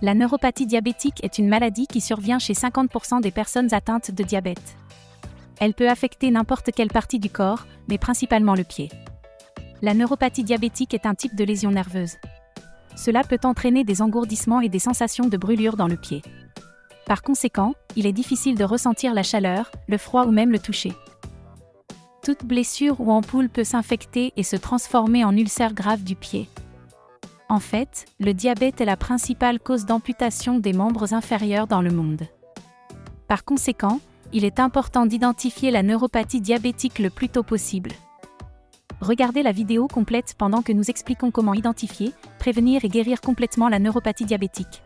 La neuropathie diabétique est une maladie qui survient chez 50% des personnes atteintes de diabète. Elle peut affecter n'importe quelle partie du corps, mais principalement le pied. La neuropathie diabétique est un type de lésion nerveuse. Cela peut entraîner des engourdissements et des sensations de brûlure dans le pied. Par conséquent, il est difficile de ressentir la chaleur, le froid ou même le toucher. Toute blessure ou ampoule peut s'infecter et se transformer en ulcère grave du pied. En fait, le diabète est la principale cause d'amputation des membres inférieurs dans le monde. Par conséquent, il est important d'identifier la neuropathie diabétique le plus tôt possible. Regardez la vidéo complète pendant que nous expliquons comment identifier, prévenir et guérir complètement la neuropathie diabétique.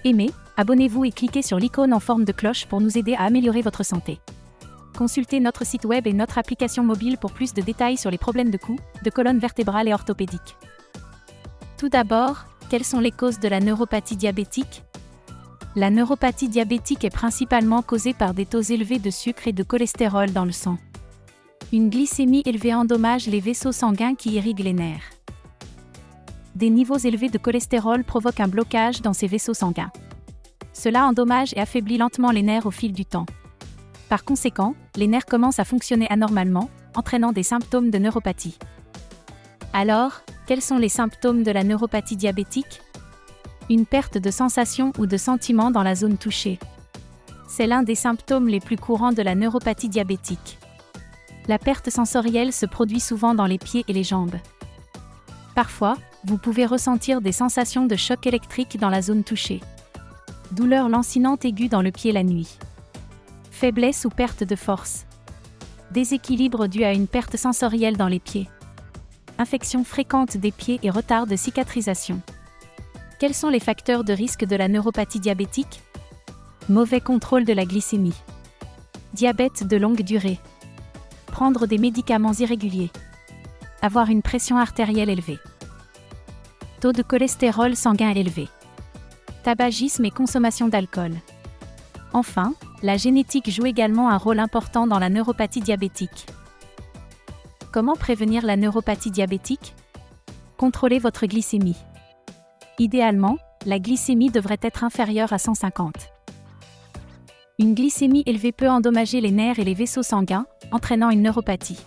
Aimez, abonnez-vous et cliquez sur l'icône en forme de cloche pour nous aider à améliorer votre santé. Consultez notre site web et notre application mobile pour plus de détails sur les problèmes de cou, de colonne vertébrale et orthopédique. Tout d'abord, quelles sont les causes de la neuropathie diabétique ? La neuropathie diabétique est principalement causée par des taux élevés de sucre et de cholestérol dans le sang. Une glycémie élevée endommage les vaisseaux sanguins qui irriguent les nerfs. Des niveaux élevés de cholestérol provoquent un blocage dans ces vaisseaux sanguins. Cela endommage et affaiblit lentement les nerfs au fil du temps. Par conséquent, les nerfs commencent à fonctionner anormalement, entraînant des symptômes de neuropathie. Alors, quels sont les symptômes de la neuropathie diabétique ? Une perte de sensation ou de sentiment dans la zone touchée. C'est l'un des symptômes les plus courants de la neuropathie diabétique. La perte sensorielle se produit souvent dans les pieds et les jambes. Parfois, vous pouvez ressentir des sensations de choc électrique dans la zone touchée. Douleur lancinante aiguë dans le pied la nuit. Faiblesse ou perte de force. Déséquilibre dû à une perte sensorielle dans les pieds. Infection fréquente des pieds et retard de cicatrisation. Quels sont les facteurs de risque de la neuropathie diabétique ? Mauvais contrôle de la glycémie. Diabète de longue durée. Prendre des médicaments irréguliers. Avoir une pression artérielle élevée. Taux de cholestérol sanguin élevé. Tabagisme et consommation d'alcool. Enfin, la génétique joue également un rôle important dans la neuropathie diabétique. Comment prévenir la neuropathie diabétique ? Contrôlez votre glycémie. Idéalement, la glycémie devrait être inférieure à 150. Une glycémie élevée peut endommager les nerfs et les vaisseaux sanguins, entraînant une neuropathie.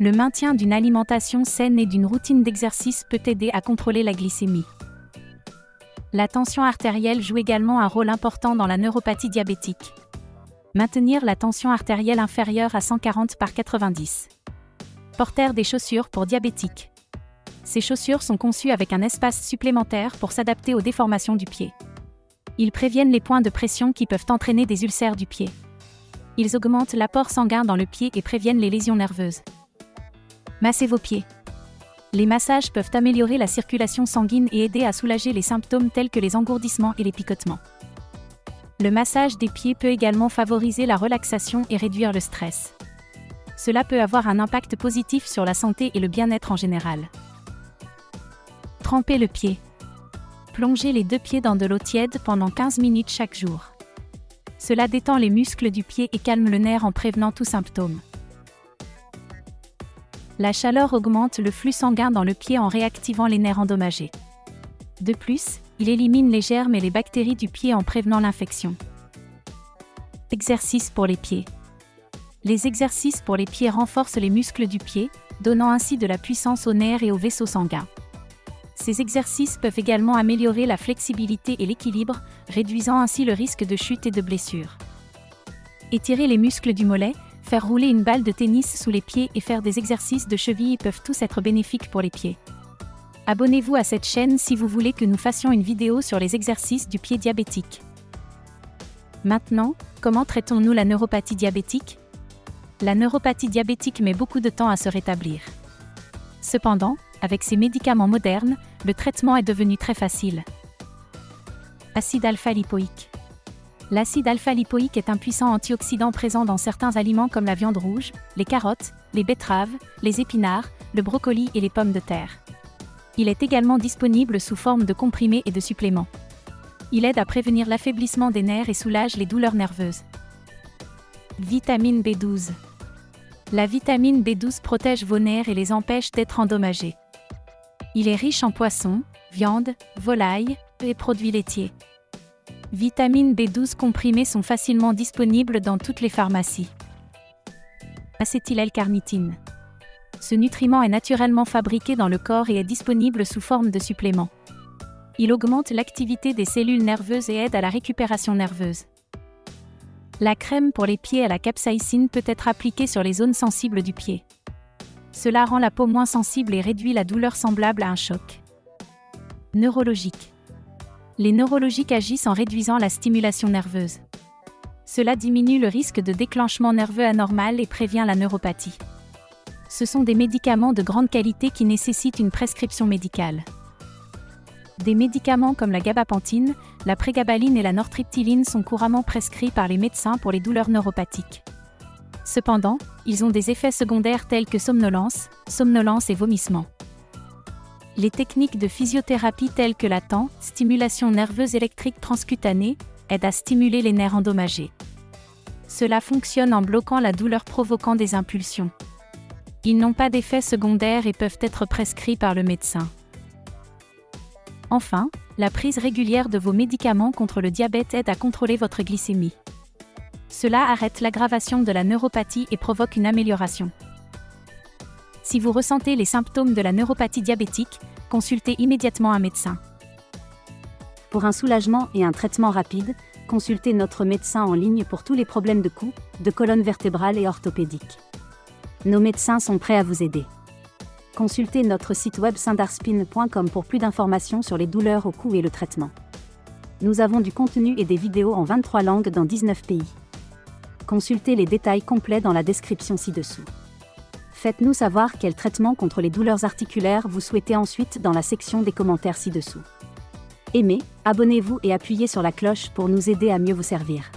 Le maintien d'une alimentation saine et d'une routine d'exercice peut aider à contrôler la glycémie. La tension artérielle joue également un rôle important dans la neuropathie diabétique. Maintenir la tension artérielle inférieure à 140 par 90. Porter des chaussures pour diabétiques. Ces chaussures sont conçues avec un espace supplémentaire pour s'adapter aux déformations du pied. Ils préviennent les points de pression qui peuvent entraîner des ulcères du pied. Ils augmentent l'apport sanguin dans le pied et préviennent les lésions nerveuses. Massez vos pieds. Les massages peuvent améliorer la circulation sanguine et aider à soulager les symptômes tels que les engourdissements et les picotements. Le massage des pieds peut également favoriser la relaxation et réduire le stress. Cela peut avoir un impact positif sur la santé et le bien-être en général. Trempez le pied. Plongez les 2 pieds dans de l'eau tiède pendant 15 minutes chaque jour. Cela détend les muscles du pied et calme le nerf en prévenant tout symptôme. La chaleur augmente le flux sanguin dans le pied en réactivant les nerfs endommagés. De plus, il élimine les germes et les bactéries du pied en prévenant l'infection. Exercices pour les pieds. Les exercices pour les pieds renforcent les muscles du pied, donnant ainsi de la puissance aux nerfs et aux vaisseaux sanguins. Ces exercices peuvent également améliorer la flexibilité et l'équilibre, réduisant ainsi le risque de chute et de blessure. Étirer les muscles du mollet, faire rouler une balle de tennis sous les pieds et faire des exercices de cheville peuvent tous être bénéfiques pour les pieds. Abonnez-vous à cette chaîne si vous voulez que nous fassions une vidéo sur les exercices du pied diabétique. Maintenant, comment traitons-nous la neuropathie diabétique ? La neuropathie diabétique met beaucoup de temps à se rétablir. Cependant, avec ces médicaments modernes, le traitement est devenu très facile. Acide alpha-lipoïque. L'acide alpha-lipoïque est un puissant antioxydant présent dans certains aliments comme la viande rouge, les carottes, les betteraves, les épinards, le brocoli et les pommes de terre. Il est également disponible sous forme de comprimés et de suppléments. Il aide à prévenir l'affaiblissement des nerfs et soulage les douleurs nerveuses. Vitamine B12. La vitamine B12 protège vos nerfs et les empêche d'être endommagés. Il est riche en poissons, viande, volaille, et produits laitiers. Vitamine B12 comprimés sont facilement disponibles dans toutes les pharmacies. Acétyl-L-carnitine. Ce nutriment est naturellement fabriqué dans le corps et est disponible sous forme de supplément. Il augmente l'activité des cellules nerveuses et aide à la récupération nerveuse. La crème pour les pieds à la capsaïcine peut être appliquée sur les zones sensibles du pied. Cela rend la peau moins sensible et réduit la douleur semblable à un choc. Neurologique. Les neurologiques agissent en réduisant la stimulation nerveuse. Cela diminue le risque de déclenchement nerveux anormal et prévient la neuropathie. Ce sont des médicaments de grande qualité qui nécessitent une prescription médicale. Des médicaments comme la gabapentine, la prégabaline et la nortriptyline sont couramment prescrits par les médecins pour les douleurs neuropathiques. Cependant, ils ont des effets secondaires tels que somnolence et vomissements. Les techniques de physiothérapie telles que la TENS, stimulation nerveuse électrique transcutanée, aident à stimuler les nerfs endommagés. Cela fonctionne en bloquant la douleur provoquant des impulsions. Ils n'ont pas d'effets secondaires et peuvent être prescrits par le médecin. Enfin, la prise régulière de vos médicaments contre le diabète aide à contrôler votre glycémie. Cela arrête l'aggravation de la neuropathie et provoque une amélioration. Si vous ressentez les symptômes de la neuropathie diabétique, consultez immédiatement un médecin. Pour un soulagement et un traitement rapide, consultez notre médecin en ligne pour tous les problèmes de cou, de colonne vertébrale et orthopédique. Nos médecins sont prêts à vous aider. Consultez notre site web syndarspin.com pour plus d'informations sur les douleurs au cou et le traitement. Nous avons du contenu et des vidéos en 23 langues dans 19 pays. Consultez les détails complets dans la description ci-dessous. Faites-nous savoir quel traitement contre les douleurs articulaires vous souhaitez ensuite dans la section des commentaires ci-dessous. Aimez, abonnez-vous et appuyez sur la cloche pour nous aider à mieux vous servir.